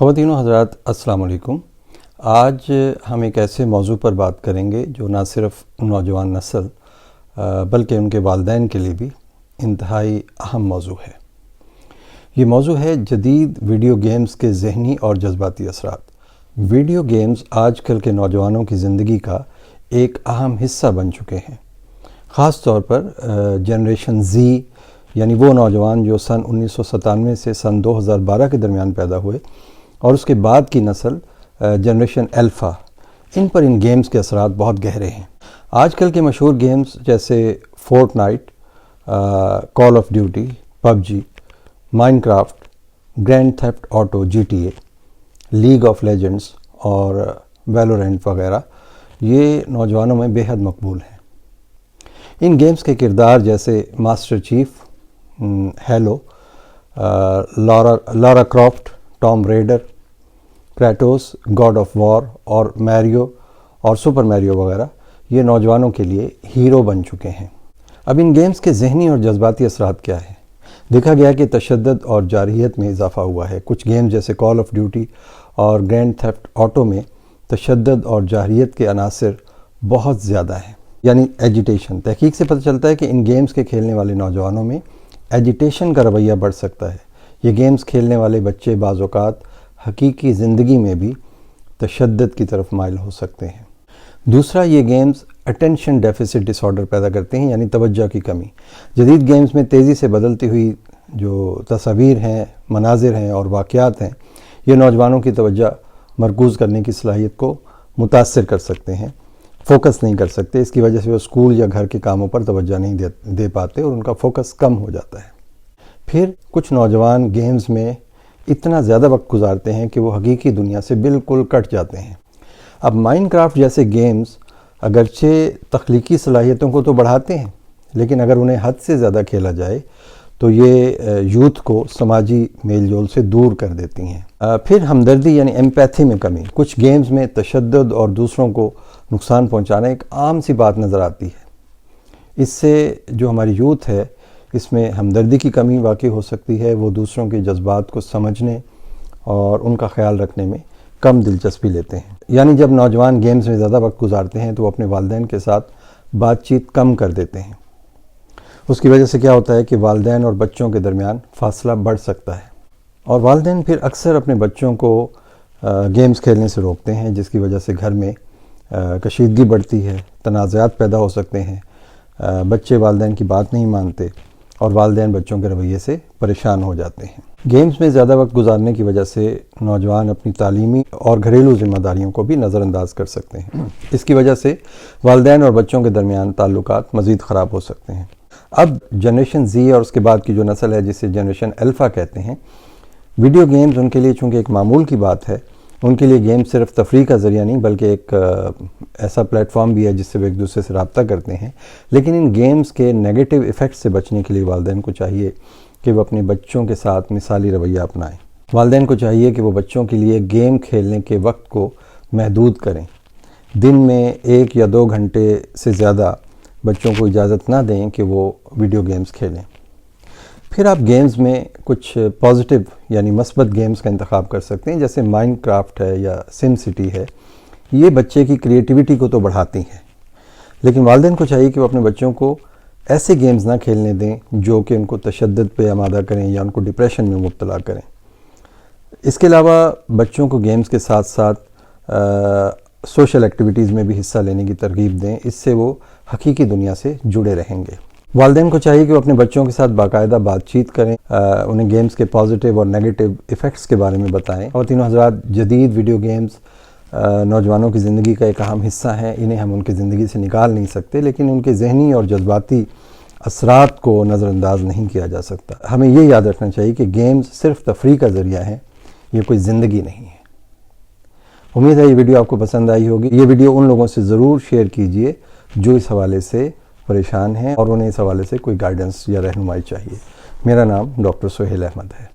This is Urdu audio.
خواتین و حضرات السلام علیکم۔ آج ہم ایک ایسے موضوع پر بات کریں گے جو نہ صرف نوجوان نسل بلکہ ان کے والدین کے لیے بھی انتہائی اہم موضوع ہے۔ یہ موضوع ہے جدید ویڈیو گیمز کے ذہنی اور جذباتی اثرات۔ ویڈیو گیمز آج کل کے نوجوانوں کی زندگی کا ایک اہم حصہ بن چکے ہیں، خاص طور پر جنریشن زی، یعنی وہ نوجوان جو سن 1997 سے سن 2012 کے درمیان پیدا ہوئے، اور اس کے بعد کی نسل جنریشن الفا۔ ان پر ان گیمز کے اثرات بہت گہرے ہیں۔ آج کل کے مشہور گیمز جیسے Fortnite, Call of Duty, PUBG, Minecraft, Grand Theft Auto GTA، League of Legends اور ویلورینٹ وغیرہ یہ نوجوانوں میں بے حد مقبول ہیں۔ ان گیمز کے کردار جیسے Master Chief, Halo, Lara Croft, Tomb Raider, Kratos, God of War اور میریو اور سپر میریو وغیرہ یہ نوجوانوں کے لیے ہیرو بن چکے ہیں۔ اب ان گیمز کے ذہنی اور جذباتی اثرات کیا ہیں؟ دیکھا گیا کہ تشدد اور جارحیت میں اضافہ ہوا ہے۔ کچھ گیمز جیسے کال آف ڈیوٹی اور گرینڈ تھیفٹ آٹو میں تشدد اور جارحیت کے عناصر بہت زیادہ ہیں، یعنی ایجیٹیشن۔ تحقیق سے پتہ چلتا ہے کہ ان گیمز کے کھیلنے والے نوجوانوں میں ایجیٹیشن کا رویہ بڑھ سکتا ہے۔ یہ گیمز کھیلنے والے بچے بعض اوقات حقیقی زندگی میں بھی تشدد کی طرف مائل ہو سکتے ہیں۔ دوسرا، یہ گیمز اٹینشن ڈیفیسٹ ڈس آرڈر پیدا کرتے ہیں، یعنی توجہ کی کمی۔ جدید گیمز میں تیزی سے بدلتی ہوئی جو تصاویر ہیں، مناظر ہیں اور واقعات ہیں، یہ نوجوانوں کی توجہ مرکوز کرنے کی صلاحیت کو متاثر کر سکتے ہیں، فوکس نہیں کر سکتے۔ اس کی وجہ سے وہ اسکول یا گھر کے کاموں پر توجہ نہیں دے پاتے اور ان کا فوکس کم ہو جاتا ہے۔ پھر کچھ نوجوان گیمز میں اتنا زیادہ وقت گزارتے ہیں کہ وہ حقیقی دنیا سے بالکل کٹ جاتے ہیں۔ اب مائن کرافٹ جیسے گیمز اگرچہ تخلیقی صلاحیتوں کو تو بڑھاتے ہیں، لیکن اگر انہیں حد سے زیادہ کھیلا جائے تو یہ یوتھ کو سماجی میل جول سے دور کر دیتی ہیں۔ پھر ہمدردی یعنی ایمپیتھی میں کمی۔ کچھ گیمز میں تشدد اور دوسروں کو نقصان پہنچانا ایک عام سی بات نظر آتی ہے۔ اس سے جو ہماری یوتھ ہے، اس میں ہمدردی کی کمی واقع ہو سکتی ہے۔ وہ دوسروں کے جذبات کو سمجھنے اور ان کا خیال رکھنے میں کم دلچسپی لیتے ہیں۔ یعنی جب نوجوان گیمز میں زیادہ وقت گزارتے ہیں تو وہ اپنے والدین کے ساتھ بات چیت کم کر دیتے ہیں۔ اس کی وجہ سے کیا ہوتا ہے کہ والدین اور بچوں کے درمیان فاصلہ بڑھ سکتا ہے، اور والدین پھر اکثر اپنے بچوں کو گیمز کھیلنے سے روکتے ہیں، جس کی وجہ سے گھر میں کشیدگی بڑھتی ہے، تنازعات پیدا ہو سکتے ہیں، بچے والدین کی بات نہیں مانتے اور والدین بچوں کے رویے سے پریشان ہو جاتے ہیں۔ گیمز میں زیادہ وقت گزارنے کی وجہ سے نوجوان اپنی تعلیمی اور گھریلو ذمہ داریوں کو بھی نظر انداز کر سکتے ہیں۔ اس کی وجہ سے والدین اور بچوں کے درمیان تعلقات مزید خراب ہو سکتے ہیں۔ اب جنریشن زی اور اس کے بعد کی جو نسل ہے جسے جنریشن الفا کہتے ہیں، ویڈیو گیمز ان کے لیے چونکہ ایک معمول کی بات ہے، ان کے لیے گیم صرف تفریح کا ذریعہ نہیں بلکہ ایک ایسا پلیٹ فارم بھی ہے جس سے وہ ایک دوسرے سے رابطہ کرتے ہیں۔ لیکن ان گیمز کے نیگیٹو ایفیکٹ سے بچنے کے لیے والدین کو چاہیے کہ وہ اپنے بچوں کے ساتھ مثالی رویہ اپنائیں۔ والدین کو چاہیے کہ وہ بچوں کے لیے گیم کھیلنے کے وقت کو محدود کریں۔ دن میں 1 یا 2 گھنٹے سے زیادہ بچوں کو اجازت نہ دیں کہ وہ ویڈیو گیمز کھیلیں۔ پھر آپ گیمز میں کچھ پازیٹیو یعنی مثبت گیمز کا انتخاب کر سکتے ہیں، جیسے مائن کرافٹ ہے یا سم سٹی ہے۔ یہ بچے کی کریٹیوٹی کو تو بڑھاتی ہیں، لیکن والدین کو چاہیے کہ وہ اپنے بچوں کو ایسے گیمز نہ کھیلنے دیں جو کہ ان کو تشدد پہ آمادہ کریں یا ان کو ڈپریشن میں مبتلا کریں۔ اس کے علاوہ بچوں کو گیمز کے ساتھ ساتھ سوشل ایکٹیویٹیز میں بھی حصہ لینے کی ترغیب دیں، اس سے وہ حقیقی دنیا سے جڑے رہیں گے۔ والدین کو چاہیے کہ وہ اپنے بچوں کے ساتھ باقاعدہ بات چیت کریں، انہیں گیمز کے پازیٹیو اور نیگیٹو ایفیکٹس کے بارے میں بتائیں۔ خواتین و حضرات، جدید ویڈیو گیمز نوجوانوں کی زندگی کا ایک اہم حصہ ہیں۔ انہیں ہم ان کی زندگی سے نکال نہیں سکتے، لیکن ان کے ذہنی اور جذباتی اثرات کو نظر انداز نہیں کیا جا سکتا۔ ہمیں یہ یاد رکھنا چاہیے کہ گیمز صرف تفریح کا ذریعہ ہیں، یہ کوئی زندگی نہیں ہے۔ امید ہے یہ ویڈیو آپ کو پسند آئی ہوگی۔ یہ ویڈیو ان لوگوں سے ضرور شیئر کیجئے جو اس حوالے سے پریشان ہیں اور انہیں اس حوالے سے کوئی گائیڈنس یا رہنمائی چاہیے۔ میرا نام ڈاکٹر سہیل احمد ہے۔